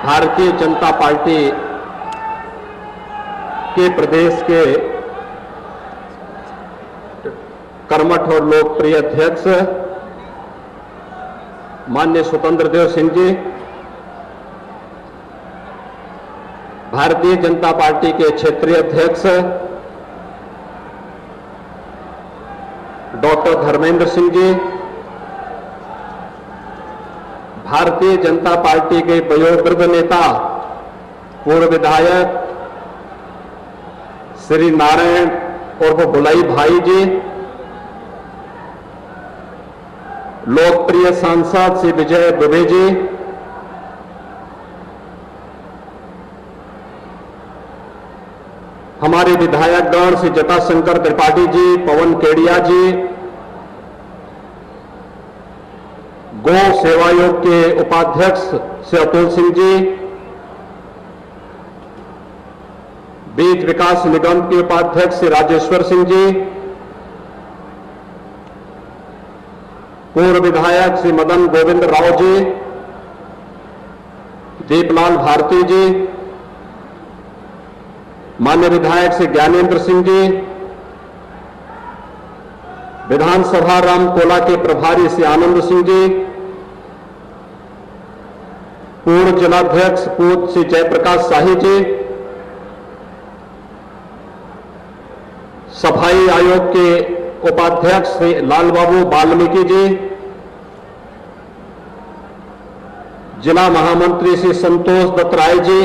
Bharatiya Janata party के प्रदेश के कर्मठ और लोकप्रिय अध्यक्ष माननीय स्वतंत्र देव सिंह जी, भारतीय जनता पार्टी के क्षेत्रीय अध्यक्ष डॉक्टर धर्मेंद्र सिंह जी, भारतीय जनता पार्टी के वयोवृद्ध नेता पूर्व विधायक श्री नारायण उर्फ बुलाई भाई जी, लोकप्रिय सांसद श्री विजय दुबे जी, हमारे विधायकगण श्री जटाशंकर त्रिपाठी जी, पवन केडिया जी, गौ सेवा आयोग के उपाध्यक्ष श्री अतुल सिंह जी, बीज विकास निगम के उपाध्यक्ष श्री राजेश्वर सिंह जी, पूर्व विधायक श्री मदन गोविंद राव जी, दीपलाल भारती जी, मान्य विधायक श्री ज्ञानेंद्र सिंह जी, विधानसभा रामकोला के प्रभारी श्री आनंद सिंह जी, पूर्व जिलाध्यक्ष पूज्य श्री जयप्रकाश शाही जी, सफाई आयोग के उपाध्यक्ष श्री लालबाबू वाल्मीकि जी, जिला महामंत्री श्री संतोष दत्त राय जी,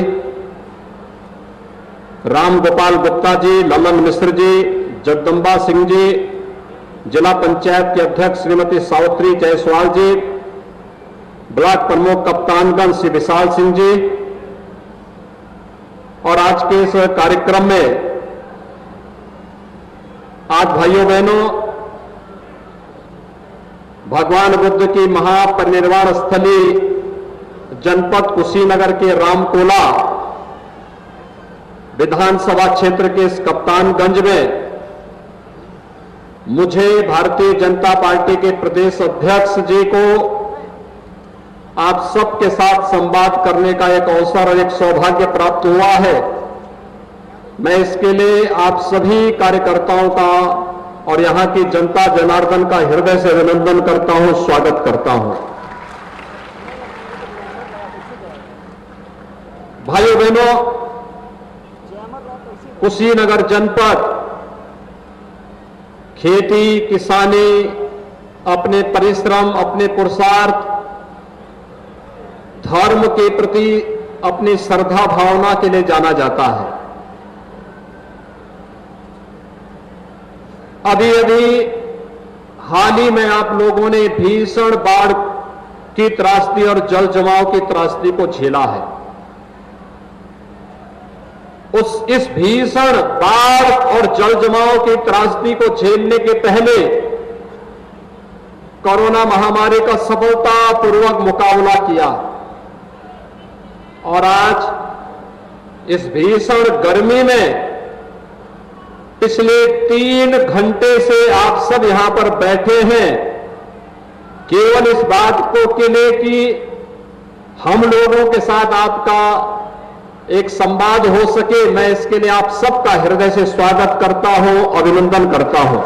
राम गोपाल गुप्ता जी, ललन मिश्र जी, जगदम्बा सिंह जी, जिला पंचायत के अध्यक्ष श्रीमती सावित्री जायसवाल जी, ब्लॉक प्रमुख कप्तानगंज श्री विशाल सिंह जी, और आज के इस कार्यक्रम में आज भाइयों बहनों भगवान बुद्ध की महापरिनिर्वाण स्थली जनपद कुशीनगर के रामकोला विधानसभा क्षेत्र के इस कप्तानगंज में मुझे भारतीय जनता पार्टी के प्रदेश अध्यक्ष जी को आप सबके साथ संवाद करने का एक अवसर और एक सौभाग्य प्राप्त हुआ है। मैं इसके लिए आप सभी कार्यकर्ताओं का और यहां की जनता जनार्दन का हृदय से अभिनंदन करता हूं, स्वागत करता हूं। भाइयों बहनों, कुशीनगर जनपद खेती किसानी, अपने परिश्रम, अपने पुरुषार्थ, धर्म के प्रति अपनी श्रद्धा भावना के लिए जाना जाता है। अभी अभी हाल ही में आप लोगों ने भीषण बाढ़ की त्रासदी और जल जमाव की त्रासदी को झेला है। इस भीषण बाढ़ और जल जमाव की त्रासदी को झेलने के पहले कोरोना महामारी का सफलतापूर्वक मुकाबला किया, और आज इस भीषण गर्मी में पिछले 3 घंटे से आप सब यहां पर बैठे हैं केवल इस बात को के लिए कि हम लोगों के साथ आपका एक संवाद हो सके। मैं इसके लिए आप सबका हृदय से स्वागत करता हूं, अभिनंदन करता हूं।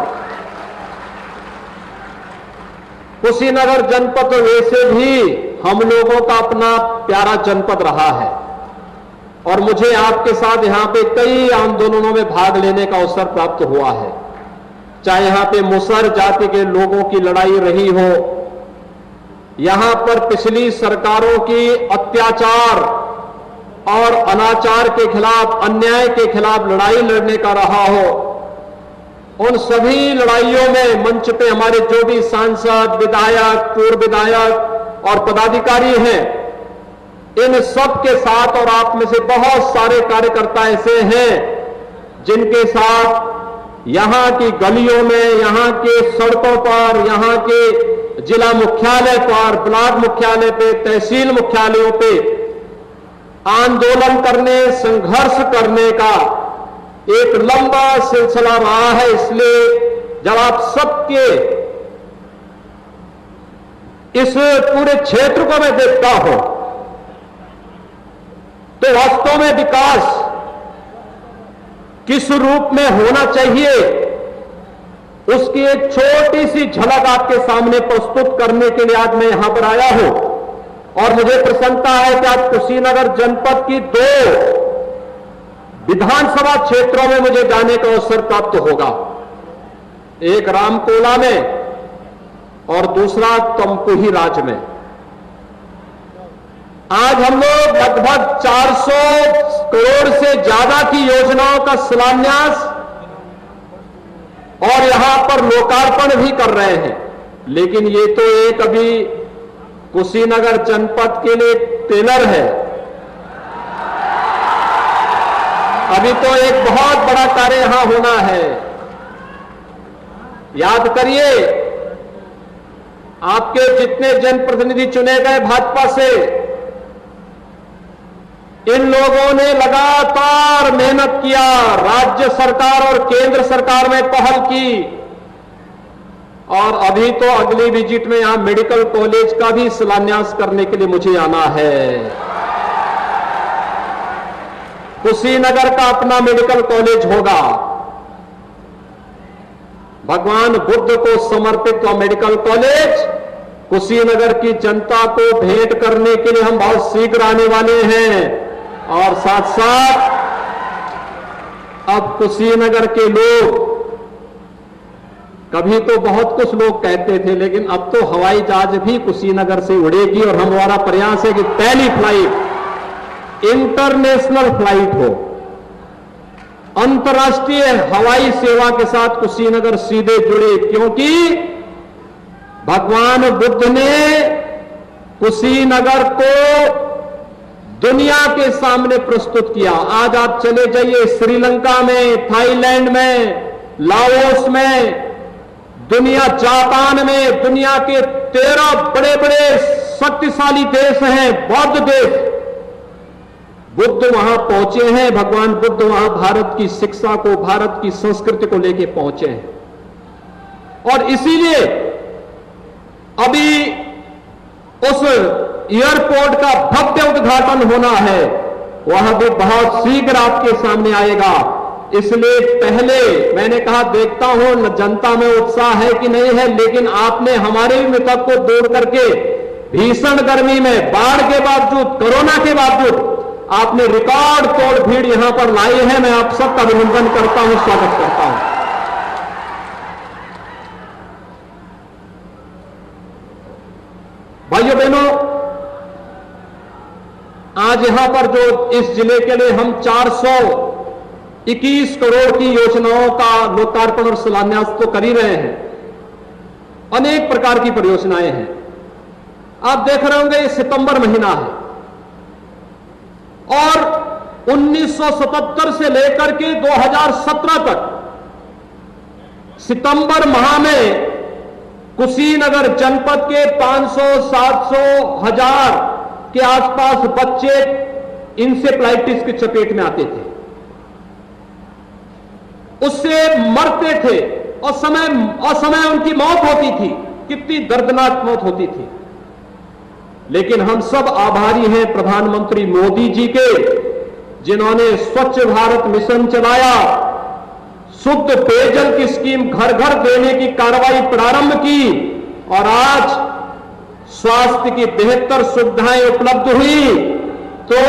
कुशीनगर जनपद वैसे भी हम लोगों का अपना प्यारा जनपद रहा है, और मुझे आपके साथ यहां पे कई आंदोलनों में भाग लेने का अवसर प्राप्त हुआ है। चाहे यहां पे मुसहर जाति के लोगों की लड़ाई रही हो, यहां पर पिछली सरकारों की अत्याचार और अनाचार के खिलाफ, अन्याय के खिलाफ लड़ाई लड़ने का रहा हो, उन सभी लड़ाइयों में मंच पे हमारे जो भी सांसद, विधायक, पूर्व विधायक और पदाधिकारी हैं, इन सब के साथ, और आप में से बहुत सारे कार्यकर्ता ऐसे हैं जिनके साथ यहां की गलियों में, यहां के सड़कों पर, यहां के जिला मुख्यालय पर, ब्लॉक मुख्यालय पे, तहसील मुख्यालयों पे आंदोलन करने, संघर्ष करने का एक लंबा सिलसिला रहा है। इसलिए जब आप सबके इस पूरे क्षेत्र को मैं देखता हूं गांव में विकास किस रूप में होना चाहिए, उसकी एक छोटी सी झलक आपके सामने प्रस्तुत करने के लिए आज मैं यहां पर आया हूं। और मुझे प्रसन्नता है कि आज कुशीनगर जनपद की 2 विधानसभा क्षेत्रों में मुझे जाने का अवसर प्राप्त होगा, एक रामकोला में और दूसरा तमकुही राज में। आज हम लोग लगभग 400 करोड़ से ज्यादा की योजनाओं का शिलान्यास और यहां पर लोकार्पण भी कर रहे हैं। लेकिन ये तो एक अभी कुशीनगर जनपद के लिए टेलर है, अभी तो एक बहुत बड़ा कार्य यहां होना है। याद करिए, आपके जितने जनप्रतिनिधि चुने गए भाजपा से, इन लोगों ने लगातार मेहनत किया, राज्य सरकार और केंद्र सरकार में पहल की, और अभी तो अगली विजिट में यहां मेडिकल कॉलेज का भी शिलान्यास करने के लिए मुझे आना है। कुशीनगर का अपना मेडिकल कॉलेज होगा, भगवान बुद्ध को समर्पित मेडिकल कॉलेज कुशीनगर की जनता को भेंट करने के लिए हम बहुत शीघ्र आने वाले हैं। और साथ साथ अब कुशीनगर के लोग, कभी तो बहुत कुछ लोग कहते थे, लेकिन अब तो हवाई जहाज भी कुशीनगर से उड़ेगी और हमारा प्रयास है कि पहली फ्लाइट इंटरनेशनल फ्लाइट हो, अंतर्राष्ट्रीय हवाई सेवा के साथ कुशीनगर सीधे जुड़े, क्योंकि भगवान बुद्ध ने कुशीनगर को दुनिया के सामने प्रस्तुत किया। आज आप चले जाइए श्रीलंका में, थाईलैंड में, लाओस में, जापान में, दुनिया के 13 बड़े बड़े शक्तिशाली देश हैं, बौद्ध देश, बुद्ध वहां पहुंचे हैं। भगवान बुद्ध वहां भारत की शिक्षा को, भारत की संस्कृति को लेकर पहुंचे हैं। और इसीलिए अभी उस एयरपोर्ट का भव्य उद्घाटन होना है, वह भी बहुत शीघ्र आपके सामने आएगा। इसलिए पहले मैंने कहा, देखता हूं जनता में उत्साह है कि नहीं है, लेकिन आपने हमारे मृतक को दूर करके भीषण गर्मी में, बाढ़ के बावजूद, कोरोना के बावजूद आपने रिकॉर्ड तोड़ भीड़ यहां पर लाई है। मैं आप सबका अभिनंदन करता हूं, स्वागत करता हूं। भाइयों बहनों, आज यहां पर जो इस जिले के लिए हम 421 करोड़ की योजनाओं का लोकार्पण और शिलान्यास तो कर ही रहे हैं। अनेक प्रकार की परियोजनाएं हैं। आप देख रहे होंगे, ये सितंबर महीना है और 1977 से लेकर के 2017 तक सितंबर माह में कुशीनगर जनपद के 500, 700, 1000 के आसपास बच्चे इंसेफ्लाइटिस की चपेट में आते थे, उससे मरते थे और समय उनकी मौत होती थी। कितनी दर्दनाक मौत होती थी। लेकिन हम सब आभारी हैं प्रधानमंत्री मोदी जी के, जिन्होंने स्वच्छ भारत मिशन चलाया, शुद्ध पेयजल की स्कीम घर घर देने की कार्रवाई प्रारंभ की, और आज स्वास्थ्य की बेहतर सुविधाएं उपलब्ध हुई, तो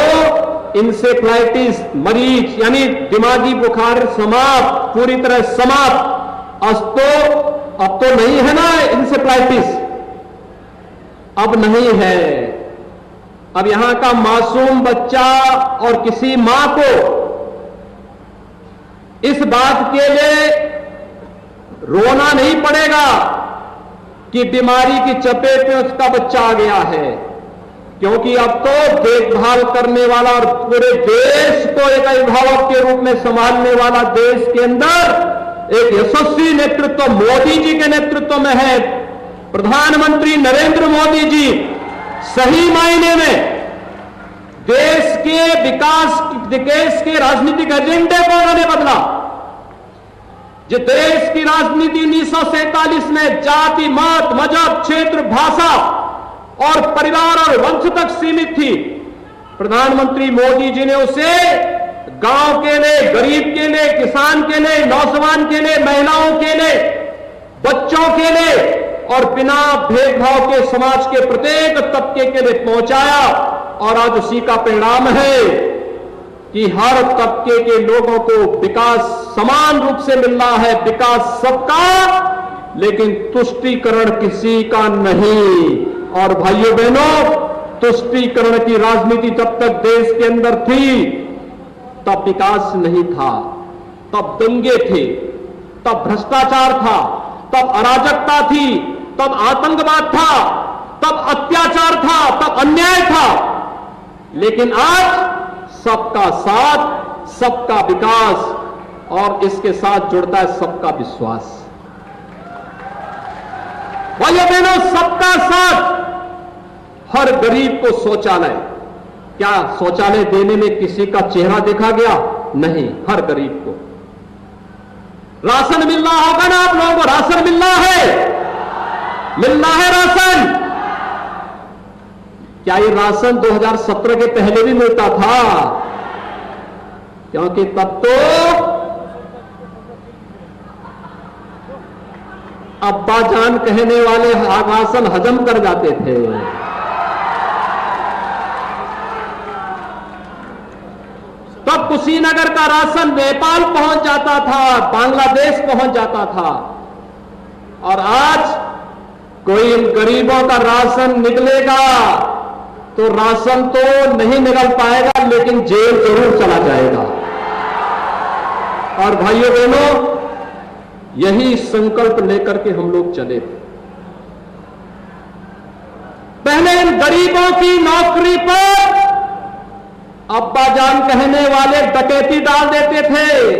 इंसेफ्लाइटिस मरीज यानी दिमागी बुखार समाप्त, पूरी तरह समाप्त। अब तो नहीं है ना इंसेफ्लाइटिस, अब नहीं है। अब यहां का मासूम बच्चा और किसी मां को इस बात के लिए रोना नहीं पड़ेगा कि बीमारी की चपेट में उसका बच्चा आ गया है, क्योंकि अब तो देखभाल करने वाला और पूरे देश को एक अभिभावक के रूप में संभालने वाला देश के अंदर एक यशस्वी नेतृत्व मोदी जी के नेतृत्व में है। प्रधानमंत्री नरेंद्र मोदी जी सही मायने में देश के विकास, देश के राजनीतिक एजेंडे को उन्होंने बदला। जो देश की राजनीति 1947 में जाति, मत, मजहब, क्षेत्र, भाषा और परिवार और वंश तक सीमित थी, प्रधानमंत्री मोदी जी ने उसे गांव के लिए, गरीब के लिए, किसान के लिए, नौजवान के लिए, महिलाओं के लिए, बच्चों के लिए और बिना भेदभाव के समाज के प्रत्येक तबके के लिए पहुंचाया। और आज उसी का परिणाम है कि हर तबके के लोगों को विकास समान रूप से मिल रहा है, विकास सबका, लेकिन तुष्टीकरण किसी का नहीं। और भाइयों बहनों, तुष्टीकरण की राजनीति जब तक देश के अंदर थी तब विकास नहीं था, तब दंगे थे, तब भ्रष्टाचार था, तब अराजकता थी, तब आतंकवाद था, तब अत्याचार था, तब अन्याय था। लेकिन आज सबका साथ, सबका विकास और इसके साथ जुड़ता है सबका विश्वास। भाइयों बहनों, सबका साथ। हर गरीब को शौचालय, क्या शौचालय देने में किसी का चेहरा देखा गया? नहीं, हर गरीब को। राशन मिल रहा होगा ना आप लोगों को? राशन मिल रहा है, मिल रहा है राशन। क्या ये राशन 2017 के पहले भी मिलता था? क्योंकि तब तो अब्बा जान कहने वाले राशन हजम कर जाते थे। तब कुशीनगर का राशन नेपाल पहुंच जाता था, बांग्लादेश पहुंच जाता था। और आज कोई इन गरीबों का राशन निकलेगा तो राशन तो नहीं निकल पाएगा, लेकिन जेल जरूर चला जाएगा। और भाइयों बहनों, यही संकल्प लेकर के हम लोग चले थे। पहले इन गरीबों की नौकरी पर अब्बा जान कहने वाले डकैती डाल देते थे,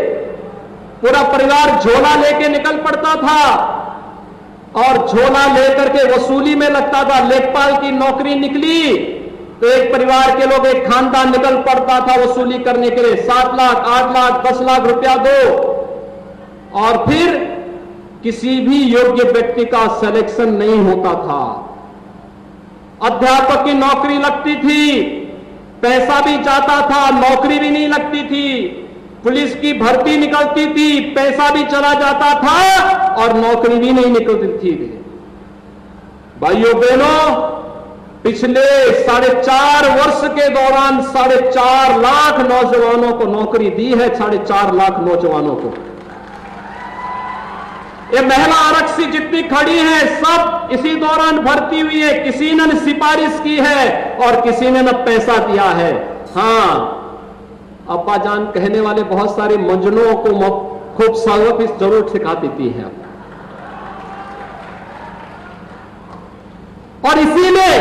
पूरा परिवार झोला लेके निकल पड़ता था और झोला लेकर के वसूली में लगता था। लेखपाल की नौकरी निकली तो एक परिवार के लोग, एक खानदान निकल पड़ता था वसूली करने के लिए। 7 लाख, 8 लाख, 10 लाख रुपया दो। और फिर किसी भी योग्य व्यक्ति का सिलेक्शन नहीं होता था। अध्यापक की नौकरी लगती थी, पैसा भी जाता था, नौकरी भी नहीं लगती थी। पुलिस की भर्ती निकलती थी, पैसा भी चला जाता था और नौकरी भी नहीं निकलती थी। भाइयों बहनों, पिछले 4.5 वर्ष के दौरान 4.5 लाख नौजवानों को नौकरी दी है। 4.5 लाख नौजवानों को। ये महिला आरक्षी जितनी खड़ी है सब इसी दौरान भर्ती हुई है। किसी ने सिफारिश की है और किसी ने न पैसा दिया है। हां, अब्बा जान कहने वाले बहुत सारे मंजनों को खूब सबक जरूर सिखा देती है। और इसीलिए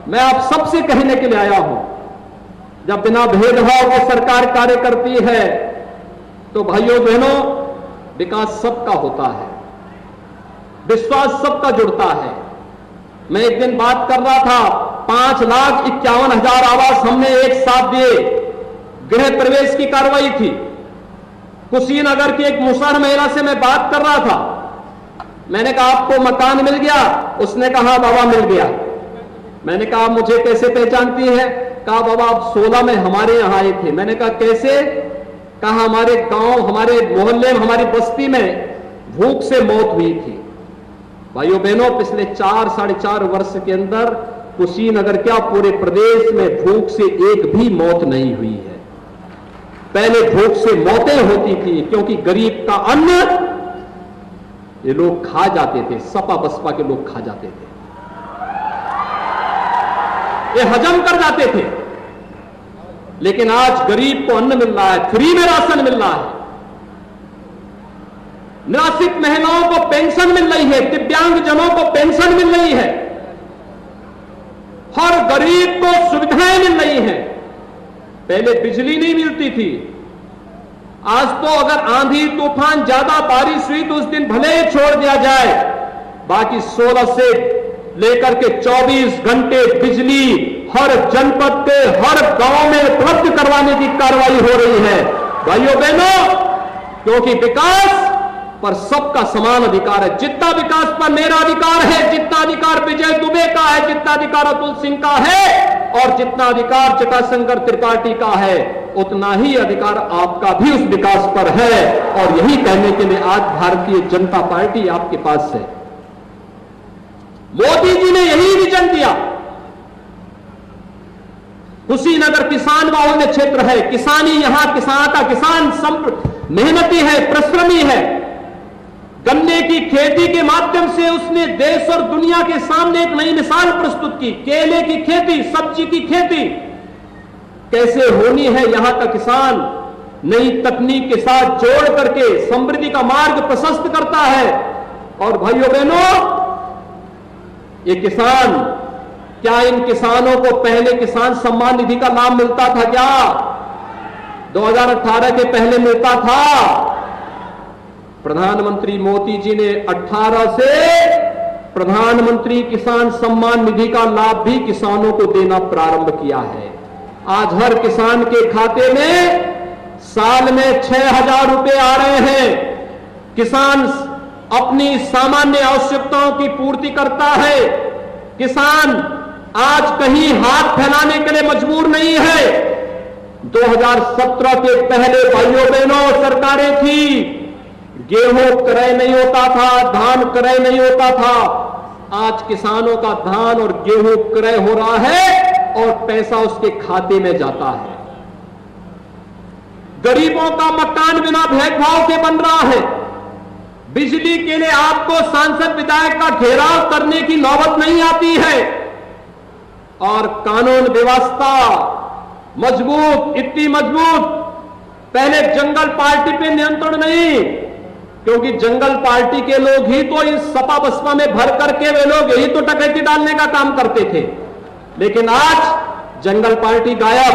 मैं आप सबसे कहने के लिए आया हूं, जब बिना भेदभाव के सरकार कार्य करती है तो भाइयों बहनों, विकास सबका होता है, विश्वास सबका जुड़ता है। मैं एक दिन बात कर रहा था, 5,51,000 आवास हमने एक साथ दिए। गृह प्रवेश की कार्रवाई थी। कुशीनगर की एक मुसहर महिला से मैं बात कर रहा था। मैंने कहा आपको मकान मिल गया? उसने कहा बाबा मिल गया। मैंने कहा मुझे कैसे पहचानती है? कहा बाबा आप 16 में हमारे यहां आए थे। मैंने कहा कैसे? कहा हमारे गांव, हमारे मोहल्ले में, हमारी बस्ती में भूख से मौत हुई थी। भाइयों बहनों, पिछले 4-4.5 वर्ष के अंदर कुशीनगर क्या पूरे प्रदेश में भूख से एक भी मौत नहीं हुई है। पहले भूख से मौतें होती थी क्योंकि गरीब का अन्न ये लोग खा जाते थे, सपा बसपा के लोग खा जाते थे, ये हजम कर जाते थे। लेकिन आज गरीब को अन्न मिल रहा है, फ्री में राशन मिल रहा है, निराश्रित महिलाओं को पेंशन मिल रही है, दिव्यांगजनों को पेंशन मिल रही है, हर गरीब को सुविधाएं मिल रही हैं। पहले बिजली नहीं मिलती थी, आज तो अगर आंधी तूफान ज्यादा बारिश हुई तो उस दिन भले ही छोड़ दिया जाए, बाकी 16 से लेकर के 24 घंटे बिजली हर जनपद के हर गांव में उपलब्ध करवाने की कार्रवाई हो रही है। भाइयों बहनों, क्योंकि विकास पर सबका समान अधिकार है। जितना विकास पर मेरा अधिकार है, जितना अधिकार विजय दुबे का है, जितना अधिकार अतुल सिंह का है और जितना अधिकार जटाशंकर त्रिपाठी का है, उतना ही अधिकार आपका भी उस विकास पर है। और यही कहने के लिए आज भारतीय जनता पार्टी आपके पास है। मोदी जी ने यही विजन दिया। कुशीनगर किसान बाहुल्य क्षेत्र है, किसानी यहां किसान मेहनती है, परिश्रमी है। गन्ने की खेती के माध्यम से उसने देश और दुनिया के सामने एक नई मिसाल प्रस्तुत की। केले की खेती, सब्जी की खेती कैसे होनी है, यहां का किसान नई तकनीक के साथ जोड़ करके समृद्धि का मार्ग प्रशस्त करता है। और भाइयों बहनों, ये किसान, क्या इन किसानों को पहले किसान सम्मान निधि का लाभ मिलता था? क्या 2018 के पहले मिलता था? प्रधानमंत्री मोदी जी ने 18 से प्रधानमंत्री किसान सम्मान निधि का लाभ भी किसानों को देना प्रारंभ किया है। आज हर किसान के खाते में साल में 6,000 रुपए आ रहे हैं। किसान अपनी सामान्य आवश्यकताओं की पूर्ति करता है। किसान आज कहीं हाथ फैलाने के लिए मजबूर नहीं है। 2017 के पहले भाइयों बहनों सरकारें थी, गेहूं क्रय नहीं होता था, धान क्रय नहीं होता था। आज किसानों का धान और गेहूं क्रय हो रहा है और पैसा उसके खाते में जाता है। गरीबों का मकान बिना भेदभाव के बन रहा है। बिजली के लिए आपको सांसद विधायक का घेराव करने की नौबत नहीं आती है। और कानून व्यवस्था मजबूत, इतनी मजबूत। पहले जंगल पार्टी पे नियंत्रण नहीं, क्योंकि जंगल पार्टी के लोग ही तो इस सपा बसपा में भर करके वे लोग यही तो डकैती डालने का काम करते थे। लेकिन आज जंगल पार्टी गायब,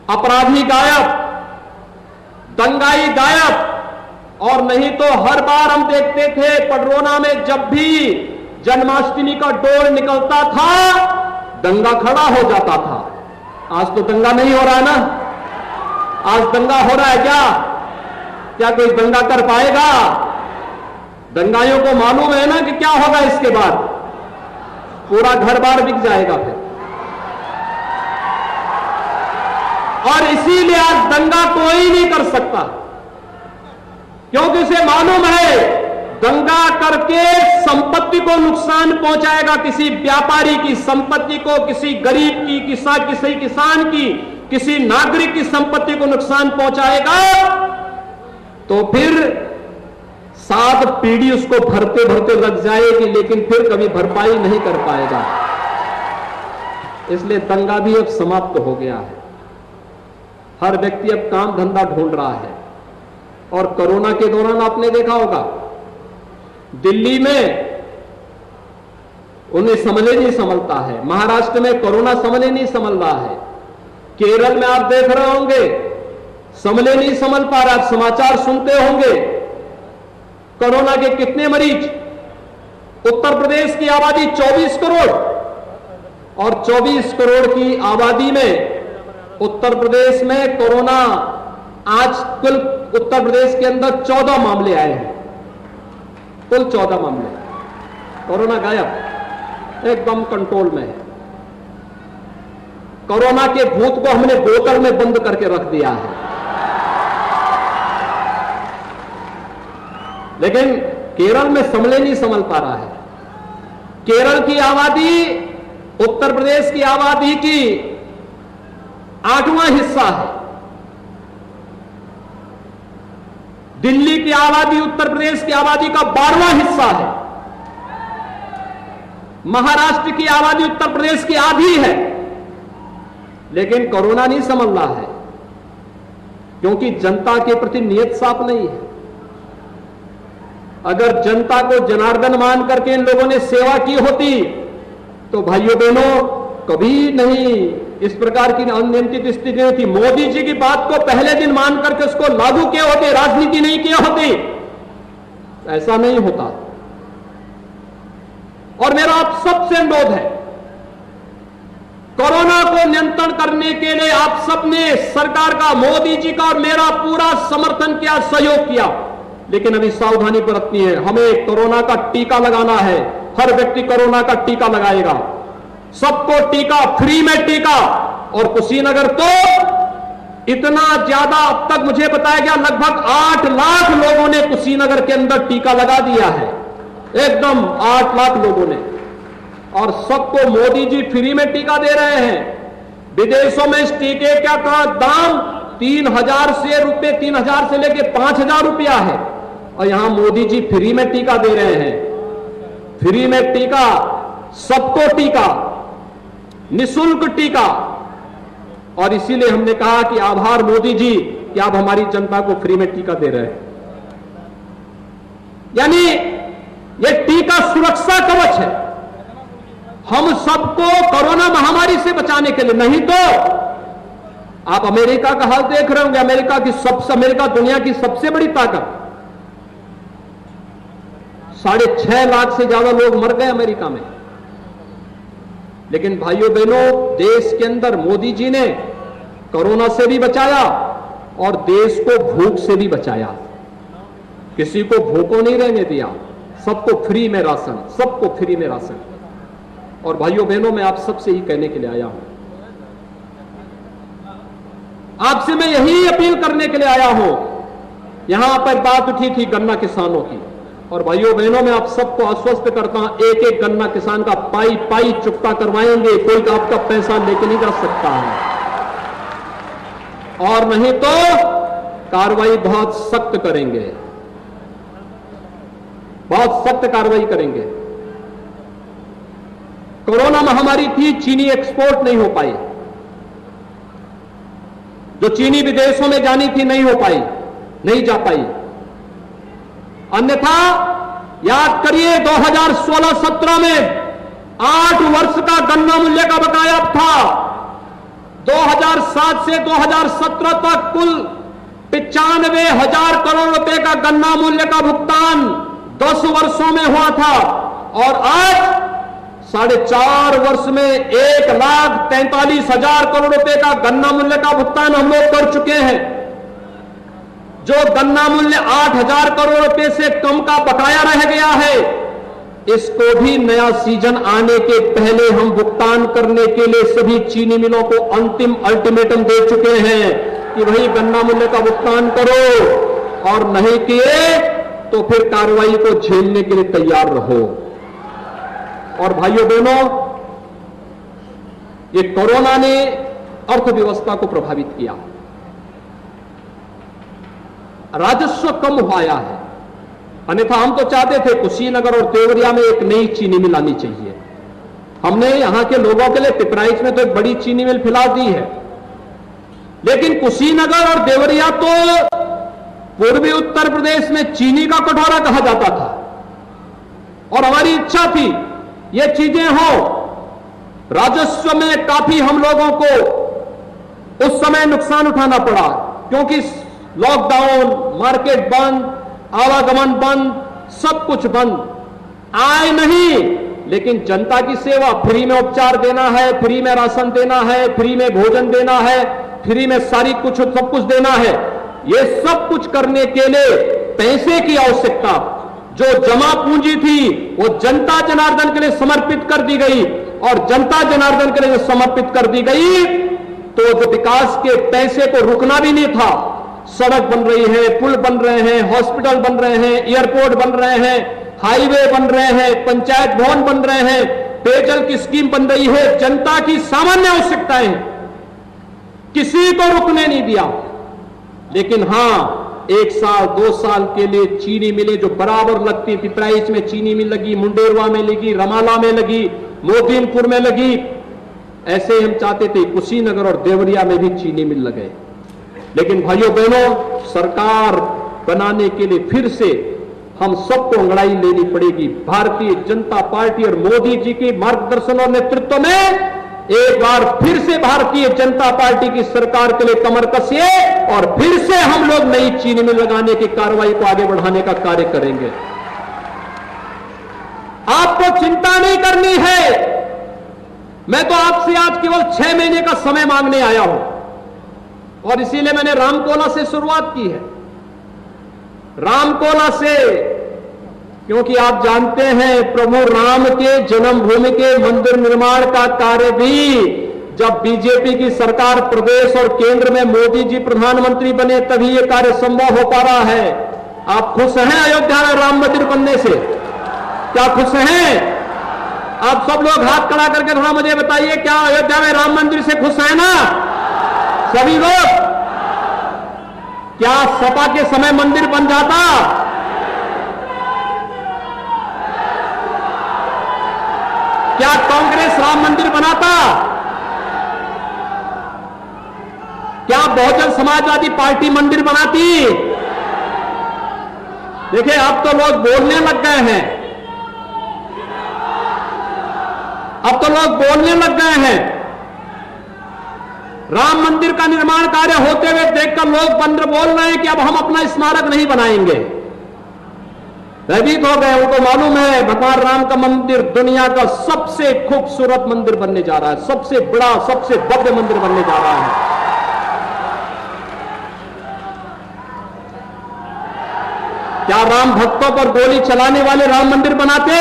अपराधी गायब, दंगाई गायब। और नहीं तो हर बार हम देखते थे पडरौना में जब भी जन्माष्टमी का डोल निकलता था, दंगा खड़ा हो जाता था। आज तो दंगा नहीं हो रहा है ना? आज दंगा हो रहा है क्या? क्या कोई दंगा कर पाएगा? दंगाइयों को मालूम है ना कि क्या होगा इसके बाद, पूरा घर बार बिक जाएगा फिर। और इसीलिए आज दंगा कोई नहीं कर सकता, क्योंकि उसे मालूम है दंगा करके संपत्ति को नुकसान पहुंचाएगा, किसी व्यापारी की संपत्ति को, किसी गरीब की, किसी किसान की, किसी नागरिक की संपत्ति को नुकसान पहुंचाएगा, तो फिर 7 पीढ़ी उसको भरते भरते लग जाएगी, लेकिन फिर कभी भरपाई नहीं कर पाएगा। इसलिए दंगा भी अब समाप्त हो गया है। हर व्यक्ति अब काम धंधा ढूंढ रहा है। और कोरोना के दौरान आपने देखा होगा, दिल्ली में उन्हें समझे नहीं संभलता है, महाराष्ट्र में कोरोना समझे नहीं संभल रहा है, केरल में आप देख रहे होंगे समझे नहीं संभल पा रहा। आप समाचार सुनते होंगे कोरोना के कितने मरीज। उत्तर प्रदेश की आबादी 24 करोड़, और 24 करोड़ की आबादी में उत्तर प्रदेश में कोरोना, आज कुल उत्तर प्रदेश के अंदर 14 मामले आए हैं, कुल 14 मामले। कोरोना गायब, एकदम कंट्रोल में है। कोरोना के भूत को हमने बोतल में बंद करके रख दिया है। लेकिन केरल में संभले नहीं संभल पा रहा है। केरल की आबादी उत्तर प्रदेश की आबादी की 8वां हिस्सा है। दिल्ली की आबादी उत्तर प्रदेश की आबादी का 12वां हिस्सा है। महाराष्ट्र की आबादी उत्तर प्रदेश की आधी है। लेकिन कोरोना नहीं संभल रहा है, क्योंकि जनता के प्रति नीयत साफ नहीं है। अगर जनता को जनार्दन मान करके इन लोगों ने सेवा की होती, तो भाइयों बहनों कभी नहीं इस प्रकार की अनियंत्रित स्थिति नहीं थी। मोदी जी की बात को पहले दिन मान करके उसको लागू किए होते, राजनीति नहीं किया होती, ऐसा नहीं होता। और मेरा आप सबसे अनुरोध है, कोरोना को नियंत्रण करने के लिए आप सबने सरकार का, मोदी जी का और मेरा पूरा समर्थन किया, सहयोग किया। लेकिन अभी सावधानी बरतनी है। हमें कोरोना का टीका लगाना है। हर व्यक्ति कोरोना का टीका लगाएगा। सबको टीका, फ्री में टीका। और कुशीनगर तो इतना ज्यादा, अब तक मुझे बताया गया लगभग 8 लाख लोगों ने कुशीनगर के अंदर टीका लगा दिया है। एकदम 8 लाख लोगों ने। और सबको मोदी जी फ्री में टीका दे रहे हैं। विदेशों में इस टीके का दाम 3,000 से लेके 5,000 रुपया है, और यहां मोदी जी फ्री में टीका दे रहे हैं। फ्री में टीका, सबको टीका, निःशुल्क टीका। और इसीलिए हमने कहा कि आभार मोदी जी कि आप हमारी जनता को फ्री में टीका दे रहे हैं। यानी यह टीका सुरक्षा कवच है हम सबको कोरोना महामारी से बचाने के लिए। नहीं तो आप अमेरिका का हाल देख रहे होंगे। अमेरिका दुनिया की सबसे बड़ी ताकत। 6.5 लाख से ज्यादा लोग मर गए अमेरिका में। लेकिन भाइयों बहनों, देश के अंदर मोदी जी ने कोरोना से भी बचाया और देश को भूख से भी बचाया। किसी को भूखों नहीं रहने दिया। सबको फ्री में राशन, सबको फ्री में राशन। और भाइयों बहनों, मैं आप सबसे ही कहने के लिए आया हूं, आपसे मैं यही अपील करने के लिए आया हूं। यहां पर बात उठी थी गन्ना किसानों की, और भाइयों बहनों, मैं आप सबको आश्वस्त करता हूं, एक एक गन्ना किसान का पाई पाई चुकता करवाएंगे। कोई आपका पैसा लेके नहीं जा सकता है, और नहीं तो कार्रवाई बहुत सख्त करेंगे, बहुत सख्त कार्रवाई करेंगे। कोरोना महामारी थी, चीनी एक्सपोर्ट नहीं हो पाई। जो चीनी विदेशों में जानी थी नहीं हो पाई, नहीं जा पाई। अन्यथा याद करिए 2016-17 में 8 वर्ष का गन्ना मूल्य का बकाया था। 2007 से 2017 तक कुल 95,000 करोड़ रुपए का गन्ना मूल्य का भुगतान 10 वर्षों में हुआ था, और आज 4.5 वर्ष में 1,43,000 करोड़ रुपए का गन्ना मूल्य का भुगतान हम लोग कर चुके हैं। जो गन्ना मूल्य 8,000 करोड़ रुपए से कम का बकाया रह गया है, इसको भी नया सीजन आने के पहले हम भुगतान करने के लिए सभी चीनी मिलों को अंतिम अल्टीमेटम दे चुके हैं कि वही गन्ना मूल्य का भुगतान करो, और नहीं किए तो फिर कार्रवाई को झेलने के लिए तैयार रहो। और भाइयों बहनों, ये कोरोना ने अर्थव्यवस्था को प्रभावित किया। राजस्व कम हुआ है। अन्यथा हम तो चाहते थे कुशीनगर और देवरिया में एक नई चीनी मिल आनी चाहिए। हमने यहां के लोगों के लिए पिपराइच में तो एक बड़ी चीनी मिल फिलहाल दी है, लेकिन कुशीनगर और देवरिया तो पूर्वी उत्तर प्रदेश में चीनी का कटोरा कहा जाता था, और हमारी इच्छा थी ये चीजें हो। राजस्व में काफी हम लोगों को उस समय नुकसान उठाना पड़ा, क्योंकि लॉकडाउन, मार्केट बंद, आवागमन बंद, सब कुछ बंद। आय नहीं, लेकिन जनता की सेवा, फ्री में उपचार देना है, फ्री में राशन देना है, फ्री में भोजन देना है, फ्री में सारी कुछ सब कुछ देना है। ये सब कुछ करने के लिए पैसे की आवश्यकता, जो जमा पूंजी थी वो जनता जनार्दन के लिए समर्पित कर दी गई, और जनता जनार्दन के लिए समर्पित कर दी गई तो जो विकास के पैसे को रुकना भी नहीं था। सड़क बन रही है, पुल बन रहे हैं, हॉस्पिटल बन रहे हैं, एयरपोर्ट बन रहे हैं, हाईवे बन रहे हैं, पंचायत भवन बन रहे हैं, पेयजल की स्कीम बन रही है। जनता की सामान्य आवश्यकताएं किसी को रुकने नहीं दिया। लेकिन हां, 1 साल 2 साल के लिए चीनी मिलें जो बराबर लगती, पिपराइच में चीनी मिल लगी, मुंडेरवा में लगी, रमाला में लगी, मोदीनपुर में लगी, ऐसे हम चाहते थे कुशीनगर और देवरिया में भी चीनी मिल लगे। लेकिन भाइयों बहनों, सरकार बनाने के लिए फिर से हम सबको अंगड़ाई लेनी पड़ेगी। भारतीय जनता पार्टी और मोदी जी के मार्गदर्शन और नेतृत्व में एक बार फिर से भारतीय जनता पार्टी की सरकार के लिए कमर कसिए, और फिर से हम लोग नई चीनी मिल लगाने की कार्रवाई को आगे बढ़ाने का कार्य करेंगे। आपको चिंता नहीं करनी है। मैं तो आपसे आज केवल 6 महीने का समय मांगने आया हूं, और इसीलिए मैंने रामकोला से शुरुआत की है। रामकोला से, क्योंकि आप जानते हैं प्रभु राम के जन्मभूमि के मंदिर निर्माण का कार्य भी जब बीजेपी की सरकार प्रदेश और केंद्र में मोदी जी प्रधानमंत्री बने तभी यह कार्य संभव हो पा रहा है। आप खुश हैं अयोध्या में राम मंदिर बनने से? क्या खुश हैं? आप सब लोग हाथ खड़ा करके थोड़ा मुझे बताइए, क्या अयोध्या में राम मंदिर से खुश हैं ना सभी लोग? क्या सपा के समय मंदिर बन जाता? क्या कांग्रेस राम मंदिर बनाता? क्या बहुजन समाजवादी पार्टी मंदिर बनाती? देखिए, अब तो लोग बोलने लग गए हैं, अब तो लोग बोलने लग गए हैं। राम मंदिर का निर्माण कार्य होते हुए देखकर लोग बंदर बोल रहे हैं कि अब हम अपना स्मारक नहीं बनाएंगे। भयभीत हो गए, उनको मालूम है भगवान राम का मंदिर दुनिया का सबसे खूबसूरत मंदिर बनने जा रहा है, सबसे बड़ा, सबसे भव्य मंदिर बनने जा रहा है। क्या राम भक्तों पर गोली चलाने वाले राम मंदिर बनाते?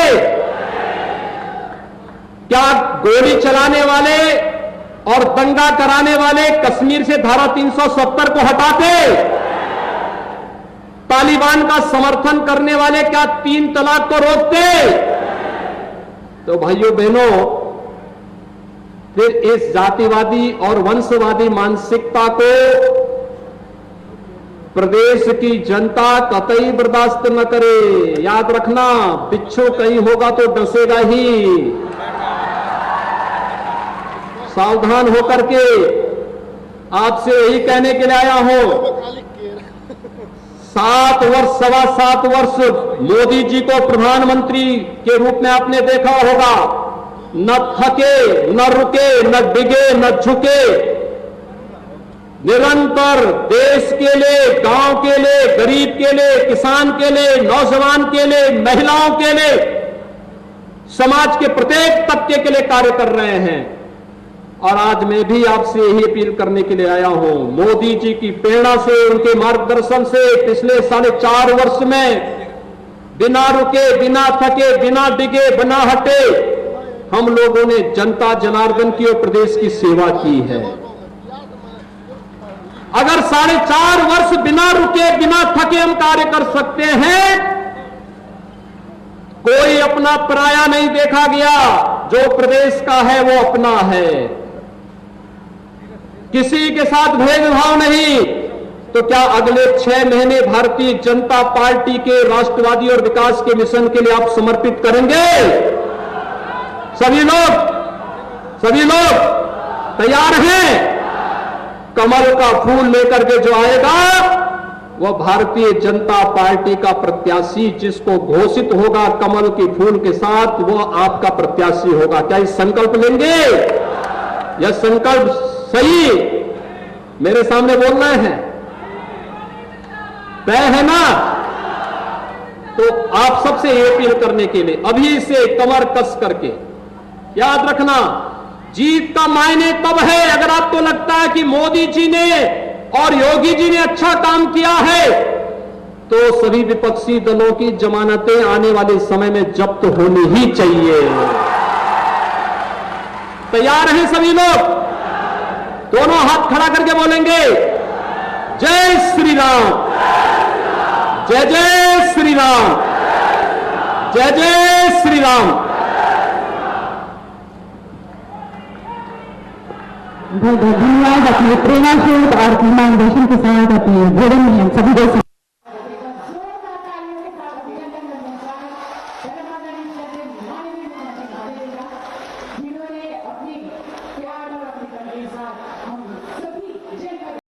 क्या गोली चलाने वाले और दंगा कराने वाले कश्मीर से धारा 370 को हटाते? तालिबान का समर्थन करने वाले क्या 3 तलाक को रोकते? तो भाइयों बहनों, फिर इस जातिवादी और वंशवादी मानसिकता को प्रदेश की जनता कतई बर्दाश्त न करे। याद रखना, बिच्छू कहीं होगा तो डसेगा ही। सावधान होकर के आपसे यही कहने के लिए आया हूं। 7 वर्ष, 7.25 वर्ष मोदी जी को प्रधानमंत्री के रूप में आपने देखा होगा। न थके, न रुके, न डिगे, न झुके, निरंतर देश के लिए, गांव के लिए, गरीब के लिए, किसान के लिए, नौजवान के लिए, महिलाओं के लिए, समाज के प्रत्येक तबके के लिए कार्य कर रहे हैं। और आज मैं भी आपसे यही अपील करने के लिए आया हूं। मोदी जी की प्रेरणा से, उनके मार्गदर्शन से पिछले 4.5 वर्ष में बिना रुके, बिना थके, बिना डिगे, बिना हटे हम लोगों ने जनता जनार्दन की और प्रदेश की सेवा की है। अगर 4.5 वर्ष बिना रुके, बिना थके हम कार्य कर सकते हैं, कोई अपना पराया नहीं देखा गया। जो प्रदेश का है वो अपना है, किसी के साथ भेदभाव नहीं। तो क्या अगले 6 महीने भारतीय जनता पार्टी के राष्ट्रवादी और विकास के मिशन के लिए आप समर्पित करेंगे? सभी लोग तैयार हैं? कमल का फूल लेकर के जो आएगा वह भारतीय जनता पार्टी का प्रत्याशी, जिसको घोषित होगा कमल के फूल के साथ, वो आपका प्रत्याशी होगा। क्या इस संकल्प लेंगे? यह संकल्प सही मेरे सामने बोलना है, तय है ना? तो आप सबसे ये अपील करने के लिए अभी से कमर कस करके याद रखना, जीत का मायने तब है अगर आपको लगता है कि मोदी जी ने और योगी जी ने अच्छा काम किया है, तो सभी विपक्षी दलों की जमानतें आने वाले समय में जब्त होनी ही चाहिए। तैयार हैं सभी लोग? दोनों हाथ खड़ा करके बोलेंगे, जय श्री राम, जय जय श्री राम, जय जय श्री राम। बहुत बहुत धन्यवाद अपने प्रेरणाशील और मार्गदर्शन के साथ अपने जीवन में सभी को